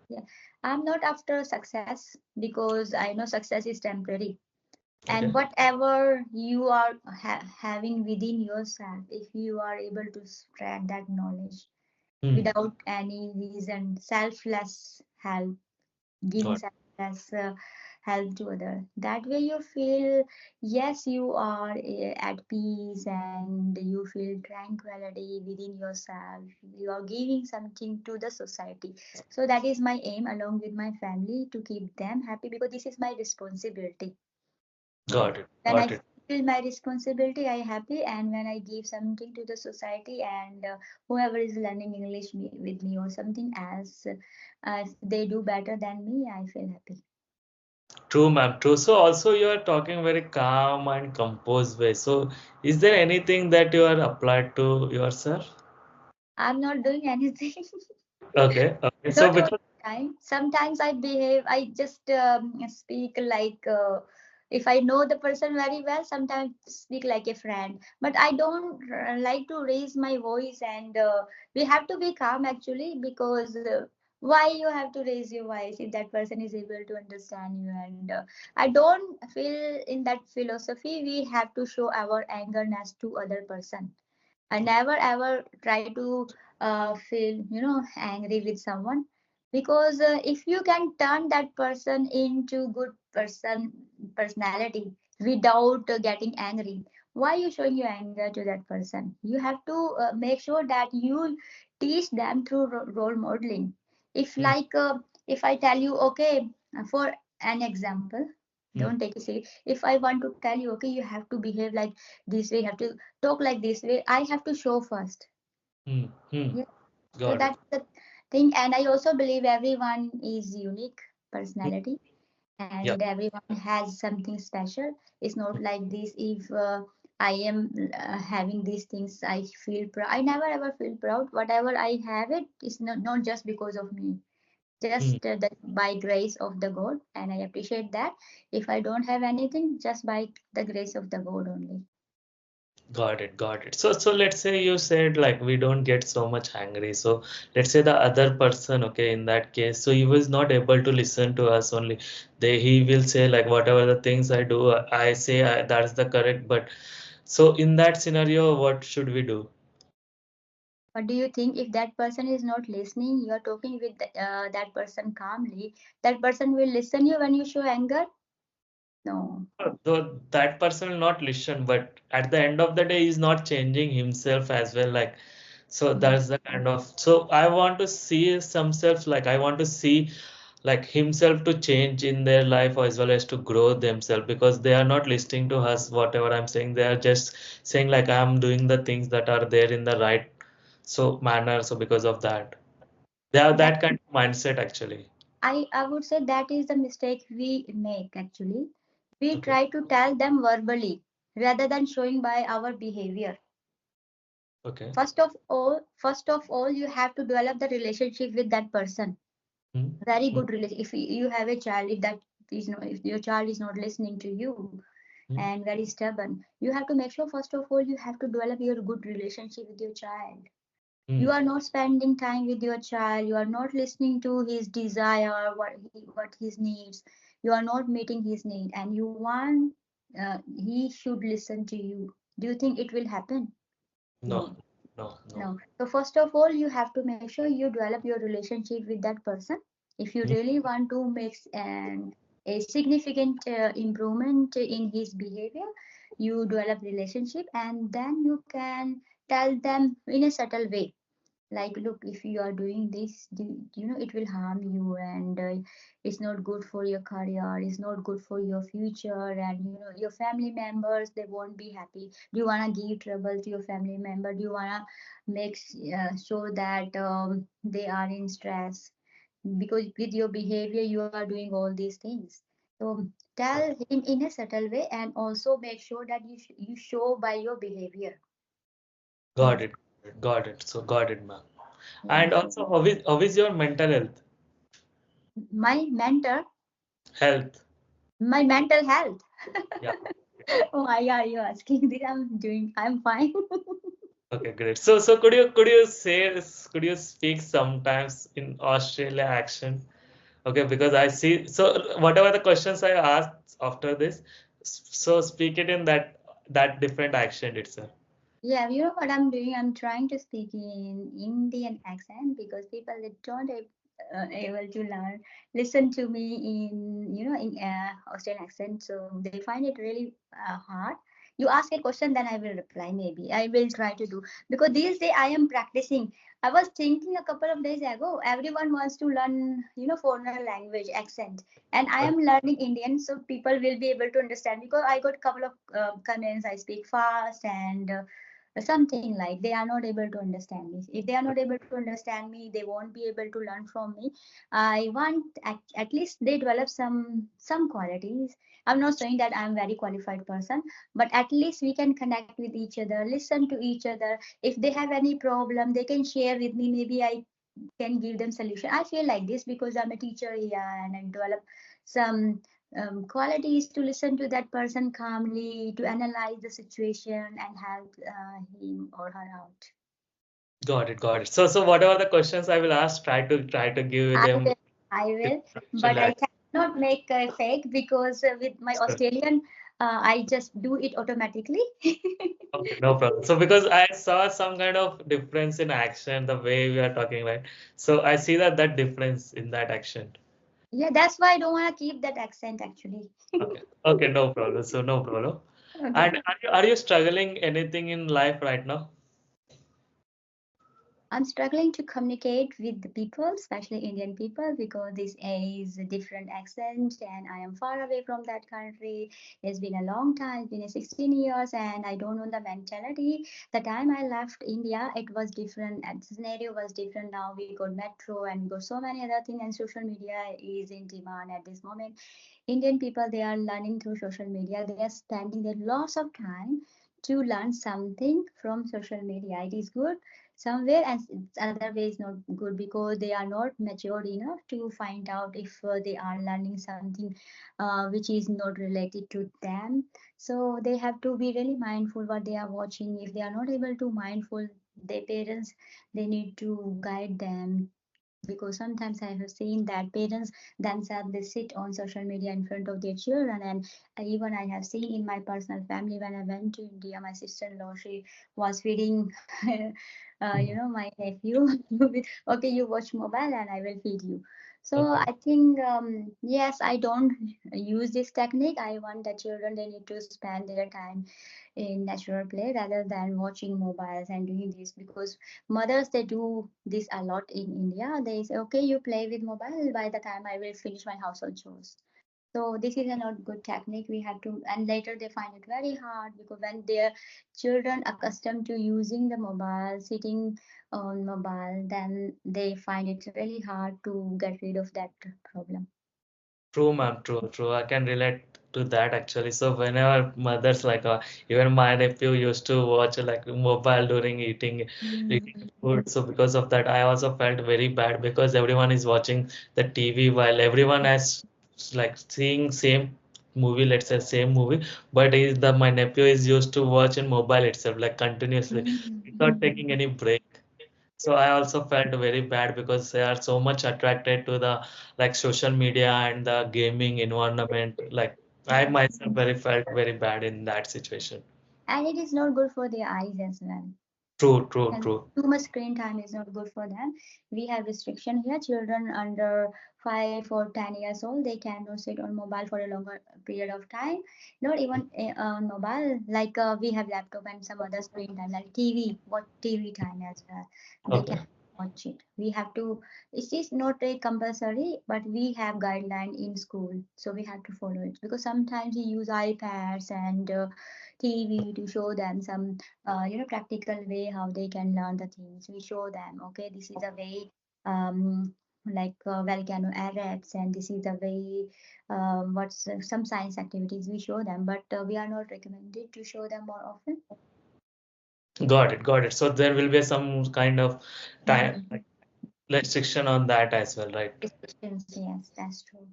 Yeah, I'm not after success because I know success is temporary. And Okay. whatever you are having within yourself, if you are able to spread that knowledge Hmm. without any reason, selfless help, giving Got selfless help to other, that way you feel, yes, you are at peace and you feel tranquility within yourself. You are giving something to the society. So that is my aim, along with my family, to keep them happy, because this is my responsibility. got it. When I Got it. feel my responsibility, I happy, and when I give something to the society, and whoever is learning English with me or something else, if they do better than me, I feel happy. True, ma'am. True. So also you are talking very calm and composed way. So is there anything that you are applied to yourself? I'm not doing anything. Okay. Okay. So Not all because the time. Sometimes I behave, I just speak like, if I know the person very well, sometimes speak like a friend. But I don't like to raise my voice, and we have to be calm actually, because why you have to raise your voice if that person is able to understand you? And I don't feel in that philosophy we have to show our angerness to other person. I never ever try to feel, angry with someone, because if you can turn that person into good personality without getting angry, why you showing your anger to that person? You have to make sure that you teach them through role modeling. If hmm, like if I tell you, okay, for an example, hmm, don't take it serious. If I want to tell you, okay, you have to behave like this way, you have to talk like this way, I have to show first. hmm, hmm. Yeah. So Got it. that's the thing. And I also believe everyone is unique Hmm. personality, Yeah. and everyone has something special. It's not like this. If I am having these things, I feel proud. I never ever feel proud. Whatever I have, it is not just because of me, Hmm. just by grace of the God, and I appreciate that. If I don't have anything, just by the grace of the God only. Got it, got it. So let's say you said like we don't get so much angry. So let's say the other person, okay, in that case, so he was not able to listen to us only. He will say like whatever the things I do, I say that's the correct. But so in that scenario, what should we do? What do you think? If that person is not listening, you are talking with that person calmly, that person will listen you when you show anger? No. Though that person will not listen, but at the end of the day, he's not changing himself as well. Like, so Mm. that's the kind of. So I want to see some self, like I want to see like himself to change in their life as well as to grow themselves because they are not listening to us, whatever I'm saying. They are just saying like I'm doing the things that are there in the right so manner. So because of that, they have That that kind of mindset actually. I would say that is the mistake we make actually. We Okay. try to tell them verbally rather than showing by our behavior. Okay. First of all, you have to develop the relationship with that person. Hmm. Very Hmm. good relation. If you have a child, if your child is not listening to you Hmm. and very stubborn, you have to make sure first of all you have to develop your good relationship with your child. Hmm. You are not spending time with your child, you are not listening to his desire, what his needs, you are not meeting his need, and you want he should listen to you. Do you think it will happen? No. No. No. No. No. So first of all, you have to make sure you develop your relationship with that person. If you Hmm. really want to make a significant improvement in his behavior, you develop relationship, and then you can tell them in a subtle way, like, look, if you are doing this, it will harm you, and it's not good for your career, it's not good for your future, and your family members, they won't be happy. Do you want to give trouble to your family member? Do you want to make sure that they are in stress? Because with your behavior you are doing all these things. So tell him in a subtle way, and also make sure that you show by your behavior. Got it. Got it. So got it, ma'am. Yeah, And also, how is your mental health? my mentor. Health. My mental health. Yeah. Why are you asking this? I'm fine. Okay, great. So could you speak sometimes in Australia accent? Okay, because I see. So whatever the questions I asked after this, so speak it in that different accent itself. Yeah, you know what I'm doing? I'm trying to speak in Indian accent because people that don't able to learn listen to me in in Australian accent, so they find it really hard. You ask a question, then I will reply. Maybe I will try to do because these days I am practicing. I was thinking a couple of days ago, everyone wants to learn foreigner language accent, and I am learning Indian, so people will be able to understand because I got a couple of comments. I speak fast and. Something like they are not able to understand me. If they are not able to understand me, they won't be able to learn from me. I want at least they develop some qualities. I'm not saying that I'm very qualified person, but at least we can connect with each other, listen to each other. If they have any problem, they can share with me. Maybe I can give them solution. I feel like this because I'm a teacher here and I develop some qualities to listen to that person calmly, to analyze the situation and help him or her out. Got it, got it. So whatever the questions I will ask, try to give I them will, I will, but actually. I cannot make a fake because with my Australian, I just do it automatically. Okay, no problem. So because I saw some kind of difference in action, the way we are talking, right? So I see that difference in that action. Yeah, that's why I don't want to keep that accent actually. Okay. Okay, no problem. So no problem. Okay. And are you struggling anything in life right now? I'm struggling to communicate with the people, especially Indian people, because this is a different accent and I am far away from that country. It's been a long time, it's been 16 years, and I don't know the mentality. The time I left India, it was different, and the scenario was different. Now we got metro and we got so many other things, and social media is in demand at this moment. Indian people, they are learning through social media. They are spending their lots of time to learn something from social media. It is good somewhere, and other way is not good because they are not matured enough to find out if they are learning something which is not related to them. So they have to be really mindful what they are watching. If they are not able to mindful, their parents, they need to guide them, because sometimes I have seen that parents themselves they sit on social media in front of their children, and even I have seen in my personal family when I went to India, my sister-in-law, she was feeding, Mhm. my nephew with, okay, you watch mobile and I will feed you. So Okay. I think yes, I don't use this technique. I want the children they need to spend their time in natural play rather than watching mobiles and doing this, because mothers they do this a lot in India. They say, okay, you play with mobile, by the time I will finish my household chores. So this is a not good technique. We have to, and later they find it very hard because when their children accustomed to using the mobile, sitting on mobile, then they find it really hard to get rid of that problem. True, ma'am. True, true. I can relate to that actually. So whenever mothers like even my nephew used to watch like mobile during eating food. So because of that, I also felt very bad because everyone is watching the TV while everyone has like seeing same movie, let's say same movie, but is the my nephew is used to watch in mobile itself like continuously without taking any break. So I also felt very bad because they are so much attracted to the like social media and the gaming environment. Like I myself very felt very bad in that situation. And it is not good for their eyes as well. True, true, And true. too much screen time is not good for them. We have restriction here. Children under 5 or 10 years old, they cannot sit on mobile for a longer period of time. Not even on mobile. Like we have laptop and some other screen time, like TV. What TV time as well? They can Okay. watch it. We have to. It is not a compulsory, but we have guideline in school, so we have to follow it, because sometimes we use iPads and TV to show them some practical way how they can learn the things. We show them, okay, this is a way, like volcano erupts, and this is the way, what's some science activities we show them, but we are not recommended to show them more often. Got it, got it. So there will be some kind of time Mm. like restriction on that as well, right? Restrictions, yes, that's true.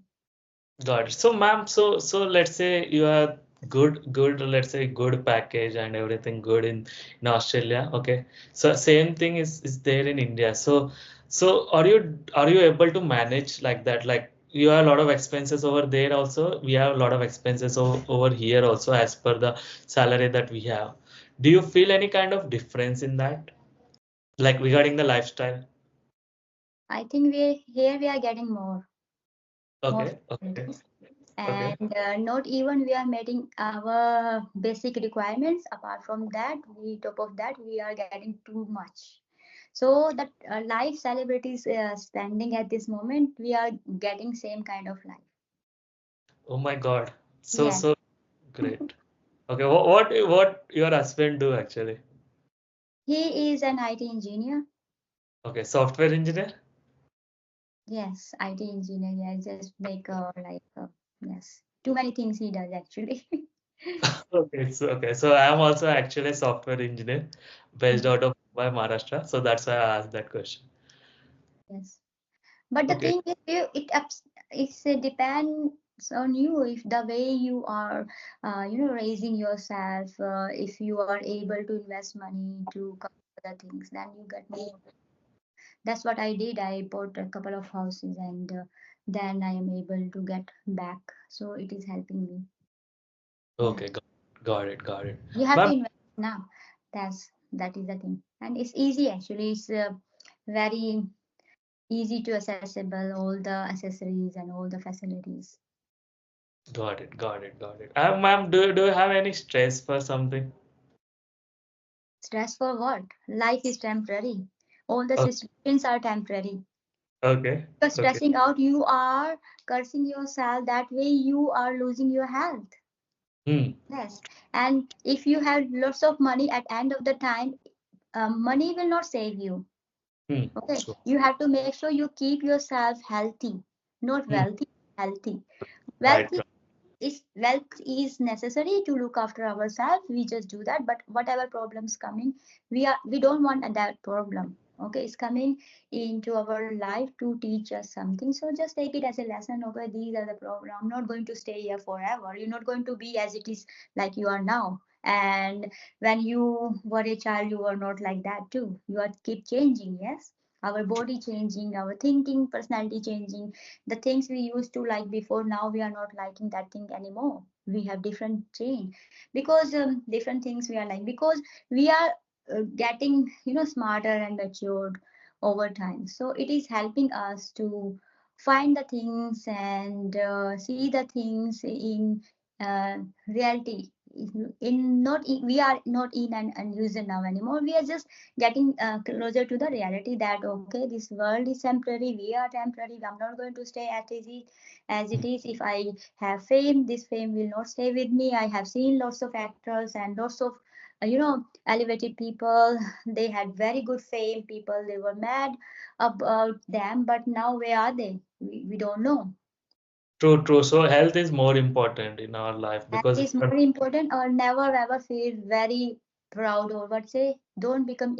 Got it. So, ma'am, so let's say you are good, let's say good package and everything good in Australia. Okay. So same thing is there in India. So are you able to manage like that? Like you have a lot of expenses over there also. We have a lot of expenses over here also as per the salary that we have. Do you feel any kind of difference in that? Like regarding the lifestyle? I think we are getting more Okay, okay, facilities, okay. and not even we are meeting our basic requirements. Apart from that, we top of that we are getting too much. So that life celebrities spending at this moment, we are getting same kind of life. Oh my God. So Yes. so great. Okay, what your husband do actually? He is an IT engineer. Okay, software engineer. Yes, IT engineer. Yeah, just make yes, too many things he does actually. Okay, so I am also actually a software engineer based out of Mumbai, Maharashtra. So that's why I asked that question. Yes, but the Okay, thing is, it's depends on you. If the way you are, raising yourself, if you are able to invest money to cover the things, then you get more. That's what I did. I bought a couple of houses, and then I am able to get back. So it is helping me. Yeah. okay, got it, got it. You have to Ma'am, invest now. That is the thing, and it's easy actually. It's very easy to accessible, all the accessories and all the facilities. got it. Ma'am, do you have any stress for something? Stress for what? Life is temporary. All the Oh, situations are temporary. okay, You're okay. stressing out, you are cursing yourself. That way you are losing your health. Hmm, Yes, and if you have lots of money at end of the time, money will not save you. hmm. Okay, True. you have to make sure you keep yourself healthy, not Hmm. wealthy, healthy. Right, Wealth wealth is necessary to look after ourselves. We just do that, but whatever problems coming, we don't want that problem. Okay, it's coming into our life to teach us something. So just take it as a lesson. Okay, these are the problem. I'm not going to stay here forever. You're not going to be as it is like you are now. And when you were a child, you were not like that too. You are keep changing. Yes, our body changing, our thinking, personality changing. The things we used to like before, now we are not liking that thing anymore. We have different change, because different things we are like, because we are getting smarter and matured over time. So it is helping us to find the things and see the things in uh, reality. In not we are not in an unusual now anymore. We are just getting closer to the reality that okay, this world is temporary, we are temporary. I'm not going to stay as it is. If I have fame, this fame will not stay with me. I have seen lots of actors and lots of elevated people. They had very good fame, people they were mad about them, but now where are they? We don't know. True, true. So health is more important in our life That because is more important. Or never ever feel very proud, or what say, don't become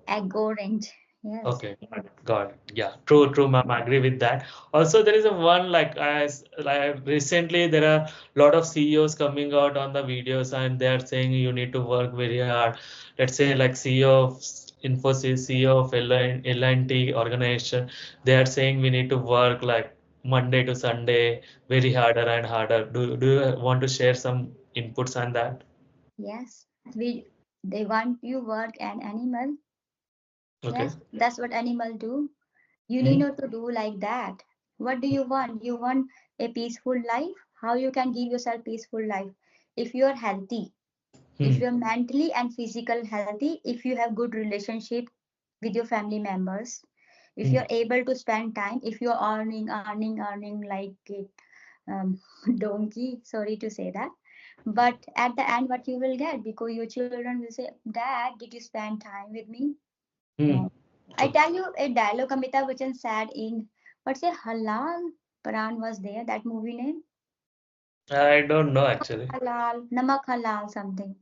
arrogant. Yes. okay, got it. Yeah, true, true, ma'am. I agree with that. Also, there is a one like recently there are a lot of CEOs coming out on the videos and they are saying you need to work very hard. Let's say like CEO of Infosys, CEO of L&T organization, they are saying we need to work like Monday to Sunday, very harder and harder. Do you want to share some inputs on that? Yes. They want you work an animal. Okay. Yes, that's what animal do. You need Hmm. not to do like that. What do you want? You want a peaceful life? How you can give yourself peaceful life? If you are healthy, if Hmm. you're mentally and physical healthy, if you have good relationship with your family members, if Hmm. you're able to spend time, if you're earning like a donkey, sorry to say that, but at the end what you will get, because your children will say, dad, did you spend time with me? Hmm. No. I tell you a dialogue Amitabh Bachchan said in, what's a halal Paran was there, that movie name? I don't know actually. Halal, Namak Halal something.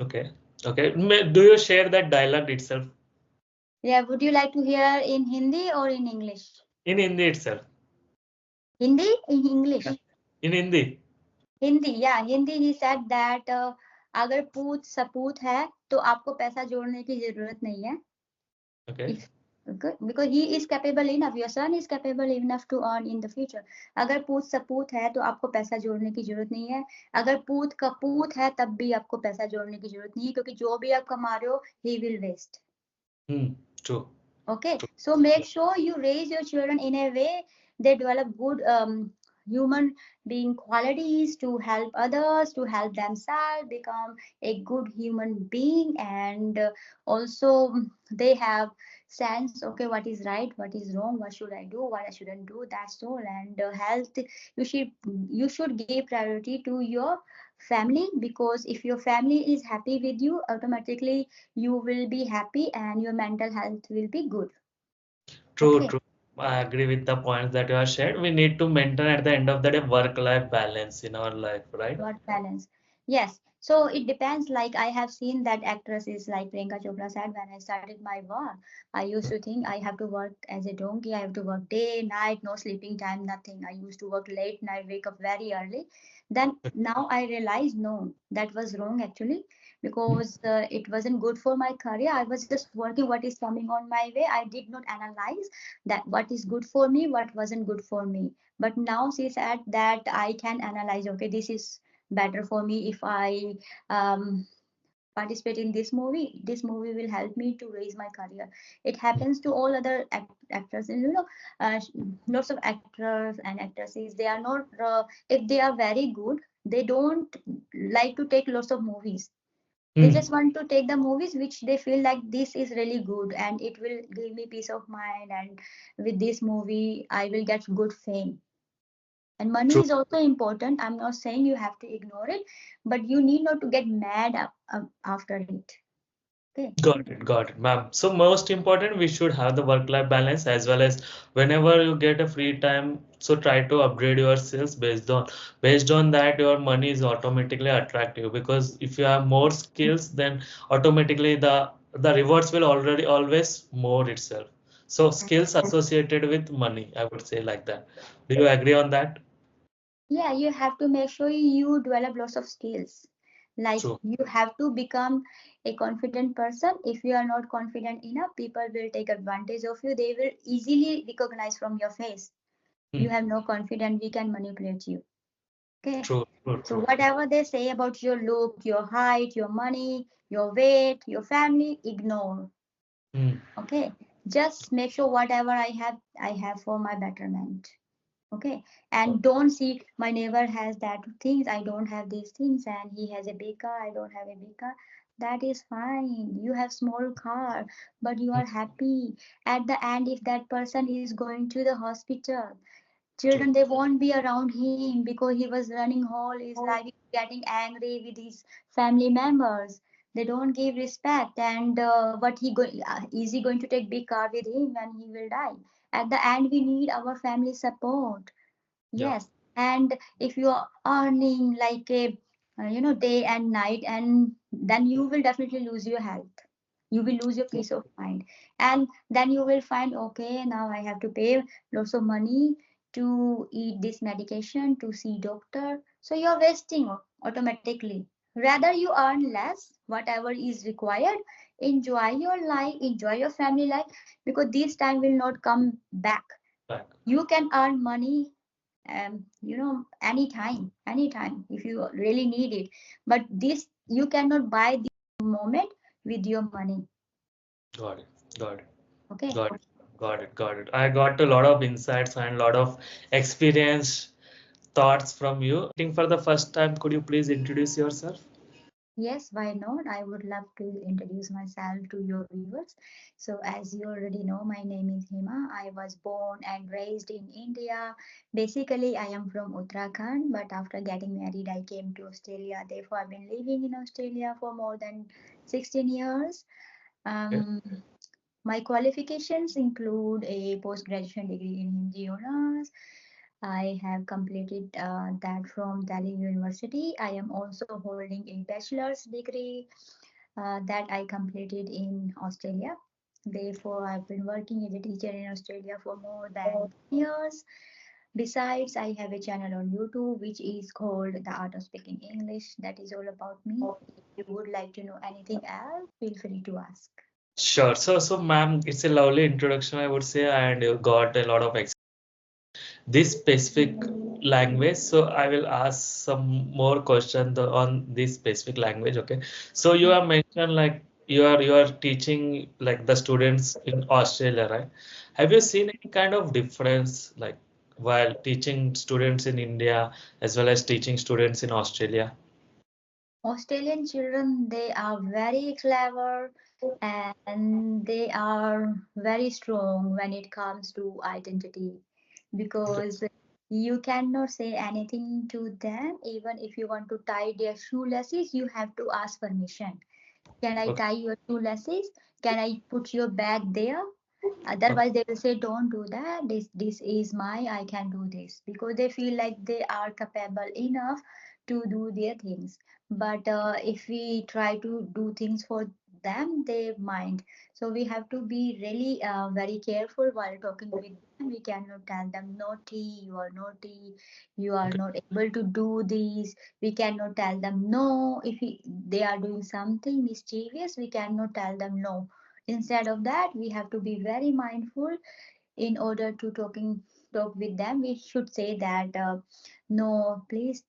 Okay. Okay. Do you share that dialogue itself Yeah, would you like to hear in Hindi or in English? in Hindi itself? Hindi in Yeah. English. In Hindi. Hindi या Hindi he said that अगर पूत सपूत है तो आपको पैसा जोड़ने की जरूरत नहीं है. Okay. If good, because he is capable enough, your son is capable enough to earn in the future. अगर पूत सपूत है तो आपको पैसा जोड़ने की जरूरत नहीं है. अगर पूत कपूत है तब भी आपको पैसा जोड़ने की जरूरत नहीं है, क्योंकि जो भी आप कमा रहे हो he will waste. Hmm. True. Okay, True. so make sure you raise your children in a way they develop good human being qualities to help others, to help themselves become a good human being, and also they have sense. Okay, what is right, what is wrong, what should I do, what I shouldn't do. That's all. And health, you should give priority to your family, because if your family is happy with you, automatically you will be happy and your mental health will be good. True, Okay, true. I agree with the points that you have shared. We need to maintain at the end of the day work-life balance in our life, right? what balance? Yes. So it depends. Like I have seen that actresses like Priyanka Chopra said, when I started my work, I used to think I have to work as a donkey. I have to work day, night, no sleeping time, nothing. I used to work late night, wake up very early. Then now I realized no, that was wrong actually, because it wasn't good for my career. I was just working what is coming on my way. I did not analyze that what is good for me, what wasn't good for me. But now she said that I can analyze. Okay, this is better for me if I participate in this movie. This movie will help me to raise my career. It happens to all other actors, and uh, lots of actors and actresses. They are not if they are very good, they don't like to take lots of movies. They Hmm. just want to take the movies which they feel like this is really good and it will give me peace of mind, and with this movie I will get good fame. And money True. is also important. I'm not saying you have to ignore it, but you need not to get mad after it. Okay. Got it, ma'am. So most important, we should have the work-life balance as well as whenever you get a free time, so try to upgrade your skills based on that your money is automatically attractive because if you have more skills, then automatically the rewards will already always more itself. So skills associated with money, I would say like that. Do you agree on that? Yeah, you have to make sure you develop lots of skills. Like True. you have to become a confident person. If you are not confident enough, people will take advantage of you. They will easily recognize from your face. You Hmm. have no confidence, we can manipulate you. Okay. True, true, So true. whatever they say about your look, your height, your money, your weight, your family, ignore. Hmm. Okay, just make sure whatever I have for my betterment. Okay, and don't see my neighbor has that things, I don't have these things, and he has a big car, I don't have a big car. That is fine. You have small car, but you Hmm. are happy. At the end, if that person is going to the hospital, True. children, they won't be around him because he was running whole his life, getting angry with his family members. They don't give respect, and what is he going to take big car with him when he will die? At the end, we need our family support. Yeah. Yes, and if you are earning like a day and night, and then you will definitely lose your health. You will lose your peace of mind, and then you will find, okay, now I have to pay lots of money to eat this medication, to see doctor. So you're wasting automatically. Rather you earn less, whatever is required. Enjoy your life, enjoy your family life, because this time will not come back. Back. You can earn money anytime if you really need it, but this you cannot buy this moment with your money. Got it. Got it. Okay. Got it. Got it. Got it. I got a lot of insights and a lot of experience thoughts from you. I think for the first time, could you please introduce yourself? Yes, why not? I would love to introduce myself to your viewers. So, as you already know, my name is Hima. I was born and raised in India. Basically, I am from Uttarakhand, but after getting married, I came to Australia. Therefore, I've been living in Australia for more than 16 years. Okay. Um, my qualifications include a post-graduation degree in Hindi honors. I have completed that from Delhi University. I am also holding a bachelor's degree that I completed in Australia. Therefore, I've been working as a teacher in Australia for more than 10 years. Besides, I have a channel on YouTube which is called The Art of Speaking English. That is all about me. If you would like to know anything else, feel free to ask. Sure. So, ma'am, it's a lovely introduction, I would say, and you got a lot of this specific language. So I will ask some more questions on this specific language. Okay. So you Mm. have mentioned like you are teaching like the students in Australia, right? Have you seen any kind of difference like while teaching students in India as well as teaching students in Australia? Australian children, they are very clever and they are very strong when it comes to identity because you cannot say anything to them. Even if you want to tie their shoelaces, you have to ask permission. Can I Okay. tie your shoelaces? Can I put your bag there? Okay. Otherwise, they will say, "Don't do that. This is my. I can do this," because they feel like they are capable enough to do their things. But if we try to do things for them, they mind. So we have to be really very careful while talking with them. We cannot tell them naughty. You are naughty. You are not able to do this. We cannot tell them no. If they are doing something mischievous, we cannot tell them no. Instead of that, we have to be very mindful in order to talk with them. We should say that no, please,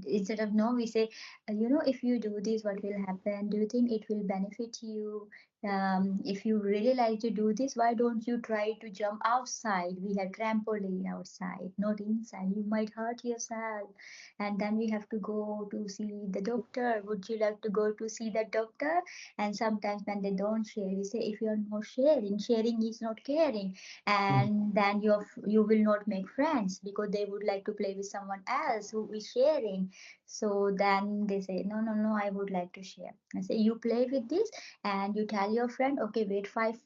instead of no, we say, if you do this, what will happen? Do you think it will benefit you? If you really like to do this, why don't you try to jump outside? We have trampoline outside, not inside. You might hurt yourself. And then we have to go to see the doctor. Would you like to go to see the doctor? And sometimes when they don't share, we say, if you're not sharing, sharing is not caring. Mhm. And then you will not make friends because they would like to play with someone else who is sharing. So then they say, no, no, no, I would like to share. I say, you play with this and you tell your friend, okay, wait 5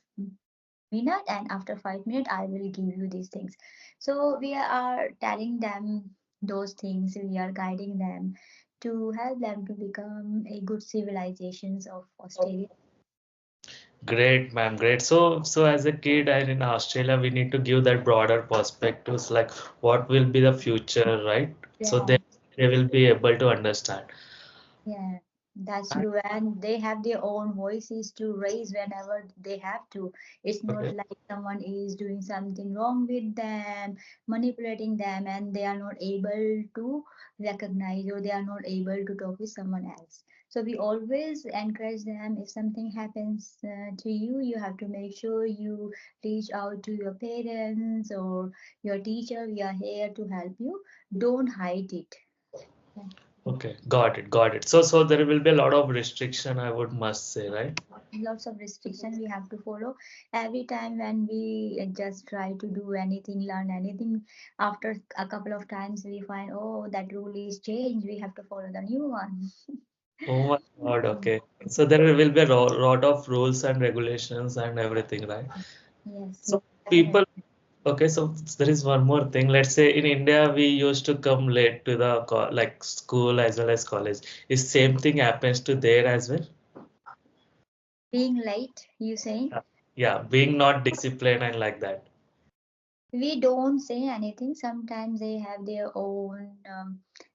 minutes, and after 5 minutes I will give you these things. So we are telling them those things, we are guiding them to help them to become a good civilizations of Australia. Great, ma'am. Great. So as a kid and in Australia, we need to give that broader perspectives, like what will be the future, right? So Yeah. they will be able to understand. Yeah, that's true. And they have their own voices to raise whenever they have to. It's not Okay. like someone is doing something wrong with them, manipulating them, and they are not able to recognize or they are not able to talk with someone else. So we always encourage them, if something happens to you, you have to make sure you reach out to your parents or your teacher. We are here to help you. Don't hide it. Yeah. Okay. Got it. Got it. So there will be a lot of restriction, I would must say, right? Lots of restriction we have to follow every time when we just try to do anything, learn anything. After a couple of times we find, oh, that rule is changed, we have to follow the new one. Oh my God. Okay. So there will be a lot of rules and regulations and everything, right? Yes, So definitely. people. Okay, so there is one more thing. Let's say in India, we used to come late to the like school as well as college. Is same thing happens to there as well? Being late, you saying? Yeah, yeah, being not disciplined and like that. We don't say anything. Sometimes they have their own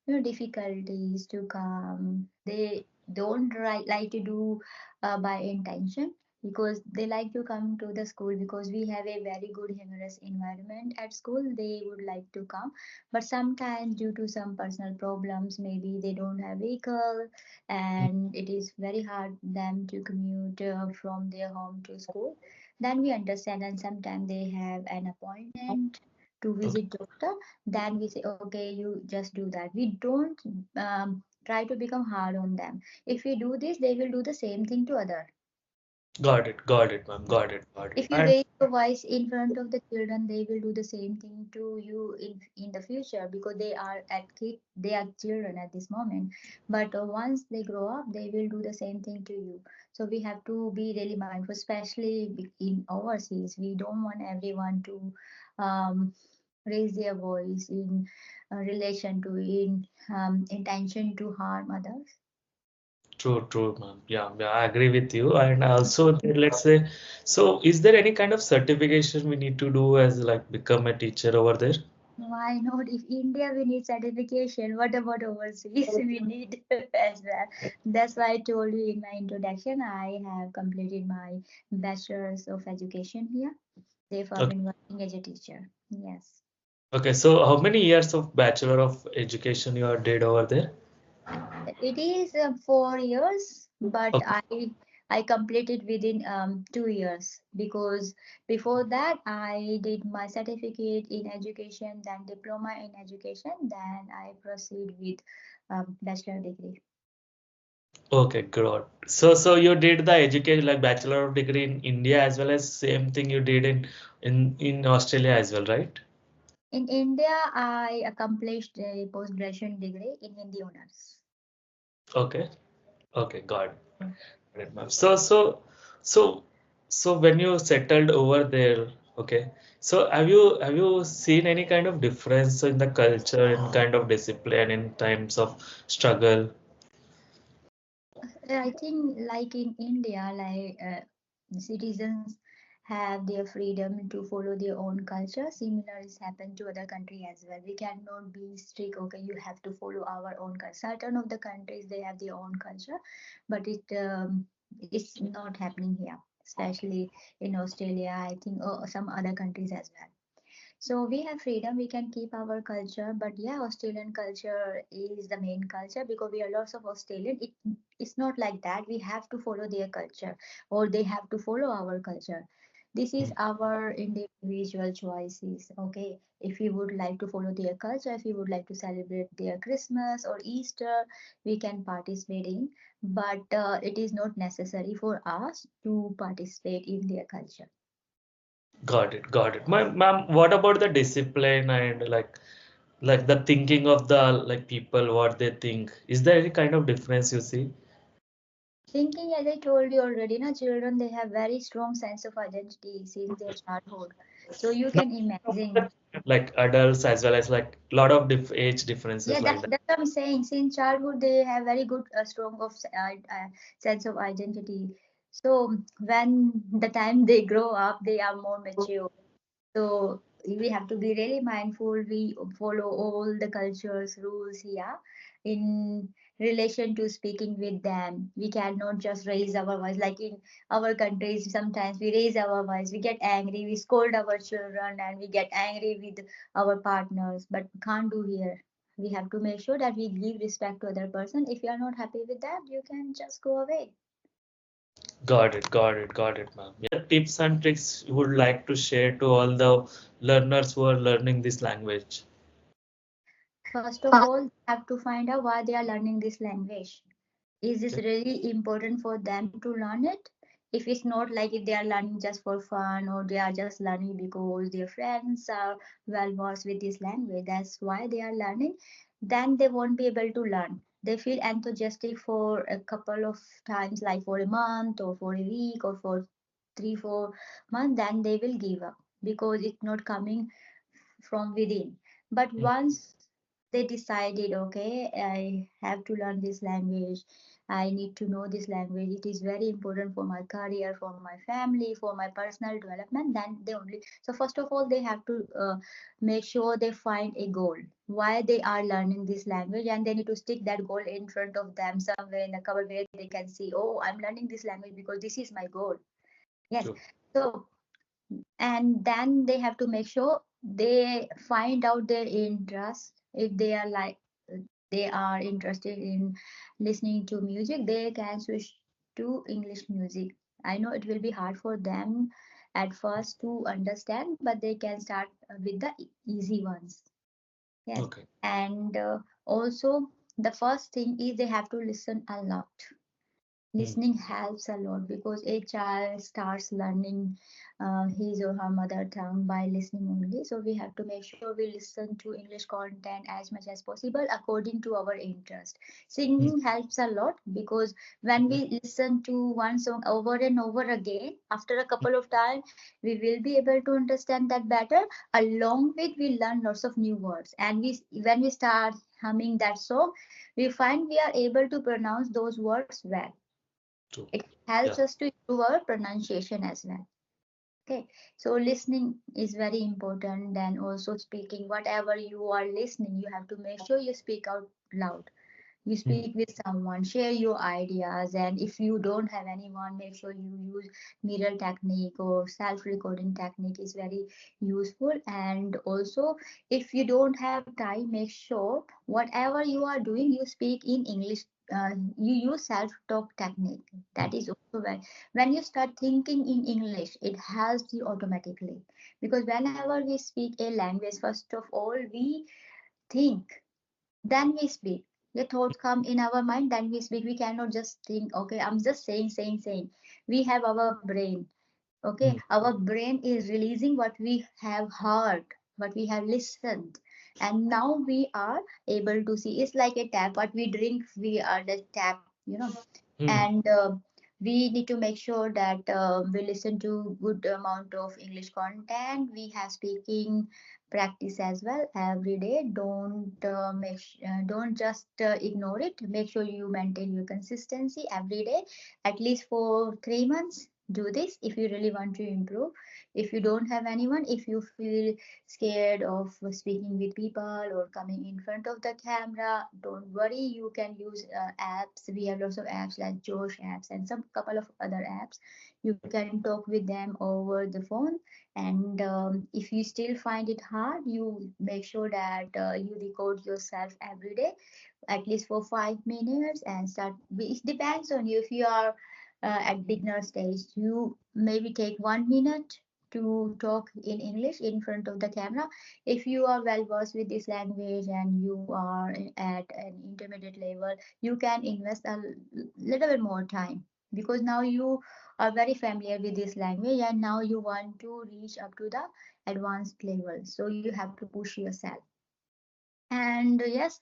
difficulties to come. They don't like to do by intention, because they like to come to the school because we have a very good humorous environment at school. They would like to come, but sometimes due to some personal problems, maybe they don't have vehicle and it is very hard them to commute from their home to school. Then we understand, and sometimes they have an appointment to Okay, visit doctor. Then we say, okay, you just do that. We don't try to become hard on them. If we do this, they will do the same thing to other. got it, ma'am, got it. If you And raise your voice in front of the children, they will do the same thing to you in the future, because they are children at this moment. But once they grow up, they will do the same thing to you. So we have to be really mindful, especially in overseas. We don't want everyone to um, raise their voice in relation to in intention to harm others. true, ma'am. Yeah, I agree with you. And also, let's say, so is there any kind of certification we need to do as like become a teacher over there? Why not? If India we need certification, what about overseas? We need as well. That's why I told you in my introduction, I have completed my bachelor's of education here. Therefore, I've Okay. been working as a teacher. Yes. Okay, so how many years of Bachelor of Education you are did over there? It is 4 years, but Okay. I completed within 2 years because before that I did my certificate in education, then diploma in education, then I proceed with bachelor degree. Okay, great. So you did the education like Bachelor of Degree in India as well as same thing you did in Australia as well, right? In India, I accomplished a post graduation degree in Hindi honors. Okay. Okay, got it. Great, ma'am. So when you settled over there, okay. So have you seen any kind of difference in the culture and kind of discipline in times of struggle? I think, like in India, like citizens have their freedom to follow their own culture. Similar is happened to other country as well. We cannot be strict. Okay, you have to follow our own culture. Certain of the countries they have their own culture, but it's not happening here. Especially in Australia, I think, some other countries as well. So we have freedom, we can keep our culture, but yeah, Australian culture is the main culture because we are lots of Australian. It's not like that. We have to follow their culture or they have to follow our culture. This is our individual choices. Okay, if you would like to follow their culture, if you would like to celebrate their Christmas or Easter, we can participate in, but it is not necessary for us to participate in their culture. Got it, got it. Ma'am, what about the discipline and like the thinking of the like people, what they think? Is there any kind of difference you see? Thinking, as I told you already, na children they have very strong sense of identity since their childhood. So you Not can imagine. like adults as well as like lot of age differences Yeah, like that. that's what I'm saying. Since childhood, they have very good, strong of sense of identity. So when the time they grow up, they are more mature. So we have to be really mindful. We follow all the cultures, rules here in relation to speaking with them. We cannot just raise our voice like in our countries. Sometimes we raise our voice, we get angry, we scold our children, and we get angry with our partners. But can't do here. We have to make sure that we give respect to other person. If you are not happy with that, you can just go away. Got it, got it, got it, ma'am. Yeah, tips and tricks you would like to share to all the learners who are learning this language. First of all, have to find out why they are learning this language. Is this Okay. really important for them to learn it? If it's not, like if they are learning just for fun or they are just learning because their friends are well versed with this language, that's why they are learning, then they won't be able to learn. They feel enthusiastic for a couple of times, like for a month or for a week or for 3 4 months, then they will give up because it's not coming from within. But Mm. once they decided, okay, I have to learn this language, I need to know this language, it is very important for my career, for my family, for my personal development, then they only. So first of all, they have to make sure they find a goal why they are learning this language, and they need to stick that goal in front of them somewhere in the cover where they can see, oh, I'm learning this language because this is my goal. Yes. True. So, and then they have to make sure they find out their interest. If they are like, they are interested in listening to music, they can switch to English music. I know it will be hard for them at first to understand, but they can start with the easy ones. Yes. Okay. And also, the first thing is they have to listen a lot. Mm. Listening helps a lot because a child starts learning his or her mother tongue by listening only. So we have to make sure we listen to English content as much as possible according to our interest. Mm. Singing helps a lot because when we listen to one song over and over again, after a couple of times, we will be able to understand that better. Along with, we learn lots of new words, and we when we start humming that song, we find we are able to pronounce those words well. True. It helps Yeah. us to improve our pronunciation as well. Okay, so listening is very important. Then also speaking, whatever you are listening, you have to make sure you speak out loud. You Mm, speak with someone, share your ideas, and if you don't have anyone, make sure you use mirror technique or self-recording technique is very useful. And also, if you don't have time, make sure whatever you are doing, you speak in English. You use self-talk technique. That mm, is also when you start thinking in English, it helps you automatically, because whenever we speak a language, first of all we think, then we speak. The thoughts come in our mind, then we speak. We cannot just think, okay, I'm just saying. We have our brain. Okay, mm, our brain is releasing what we have heard, what we have listened, and now we are able to see. It's like a tap. What we drink, we are the tap, you know. mm, And we need to make sure that we listen to good amount of English content. We have speaking practice as well every day. Don't just ignore it. Make sure you maintain your consistency every day, at least for 3 months. Do this if you really want to improve. If you don't have anyone, if you feel scared of speaking with people or coming in front of the camera, don't worry. You can use apps. We have lots of apps like Josh apps and some couple of other apps. You can talk with them over the phone. And if you still find it hard, you make sure that you record yourself every day, at least for 5 minutes, and start. It depends on you. If you are at beginner stage, you maybe take 1 minute to talk in English in front of the camera. If you are well versed with this language and you are at an intermediate level, you can invest a little bit more time, because now you are very familiar with this language and now you want to reach up to the advanced level. So you have to push yourself. And yes,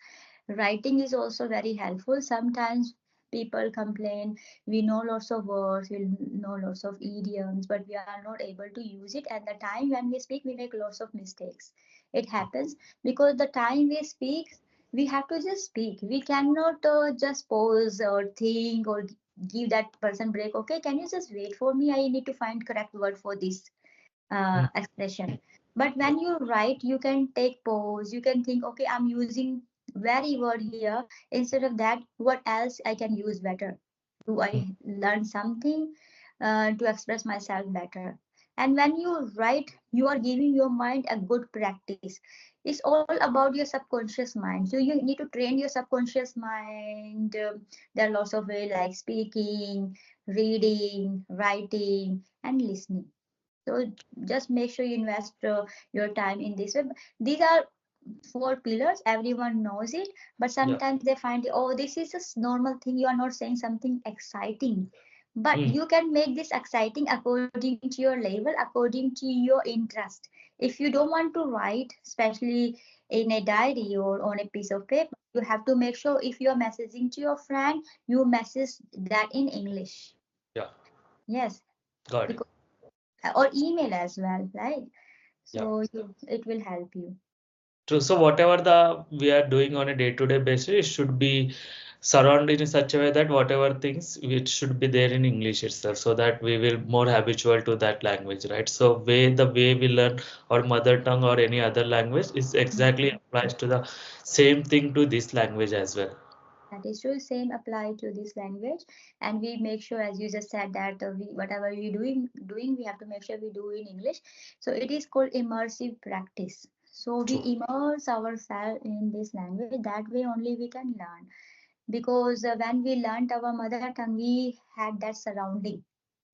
writing is also very helpful. Sometimes people complain, we know lots of words, we know lots of idioms, but we are not able to use it. And the time when we speak, we make lots of mistakes. It happens because the time we speak, we have to just speak. We cannot just pause or think or give that person break. Okay, can you just wait for me? I need to find correct word for this mm. expression. But Yeah. when you write, you can take pause. You can think, okay, I'm using very word here. Instead of that, what else I can use better? Do Mm, I learn something to express myself better? And when you write, you are giving your mind a good practice. It's all about your subconscious mind. So you need to train your subconscious mind. There are lots of ways like speaking, reading, writing, and listening. So just make sure you invest your time in this way. These are four pillars. Everyone knows it, but yeah. sometimes they find, oh, this is a normal thing. You are not saying something exciting, but Mm, you can make this exciting according to your level, according to your interest. If you don't want to write, especially in a diary or on a piece of paper, you have to make sure if you are messaging to your friend, you message that in English. yeah. Yes, Got it. because or email as well, right? Yeah. So it will help you. True. So whatever the we are doing on a day-to-day basis, it should be surrounded in such a way that whatever things it should be there in English itself, so that we will more habitual to that language, right? So the way we learn our mother tongue or any other language is exactly Mhm. applies to the same thing to this language as well. That is true. Same apply to this language, and we make sure, as you just said, that we whatever we doing, we have to make sure we do in English. So it is called immersive practice. So we True. immerse ourselves in this language. That way only we can learn. Because when we learned our mother tongue, we had that surrounding,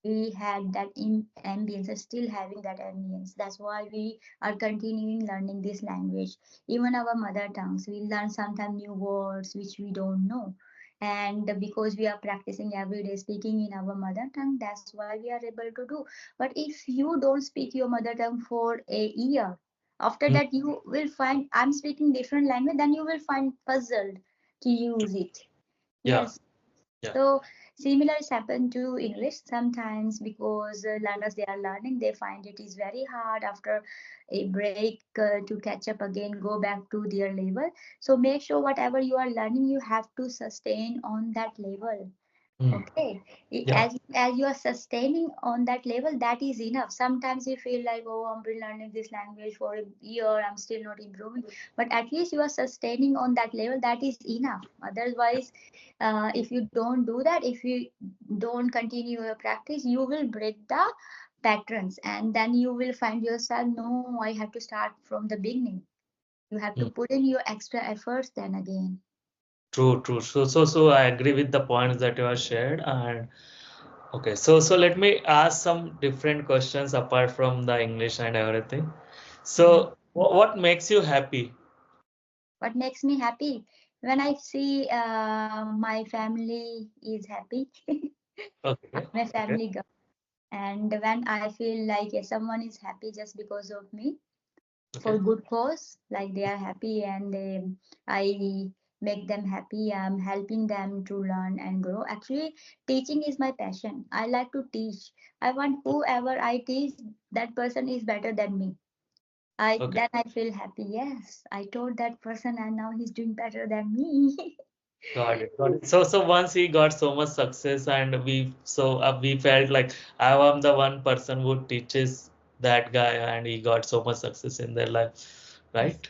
we had that ambience, and still having that ambience. That's why we are continuing learning this language. Even our mother tongues, we learn sometimes new words which we don't know. And because we are practicing every day speaking in our mother tongue, that's why we are able to do. But if you don't speak your mother tongue for a year, after Mm, that you will find I'm speaking different language, then you will find puzzled to use it. yeah. Yes, Yeah. so similar is happen to English sometimes, because learners they are learning, they find it is very hard after a break to catch up again, go back to their level. So make sure whatever you are learning, you have to sustain on that level. Mm. Okay. Yeah. As you are sustaining on that level, that is enough. Sometimes you feel like, oh, I've been learning this language for a year, I'm still not improving. But at least you are sustaining on that level, that is enough. Otherwise, if you don't do that, if you don't continue your practice, you will break the patterns, and then you will find yourself, no, I have to start from the beginning. You have to Mm. put in your extra efforts then again. True, true. So I agree with the points that you have shared. And okay, so let me ask some different questions apart from the English and everything. Mhm. So what makes you happy? What makes me happy? When I see my family is happy. Okay, I'm a okay, family girl. And when I feel like someone is happy just because of me, for okay, good cause, like they are happy and I make them happy, I'm helping them to learn and grow. Actually, teaching is my passion. I like to teach. I want whoever I teach, that person is better than me. I okay. then I feel happy. Yes, I told that person and now he's doing better than me. Got it, got it. So once he got so much success, and we felt like I am the one person who teaches that guy, and he got so much success in their life, Yes, right?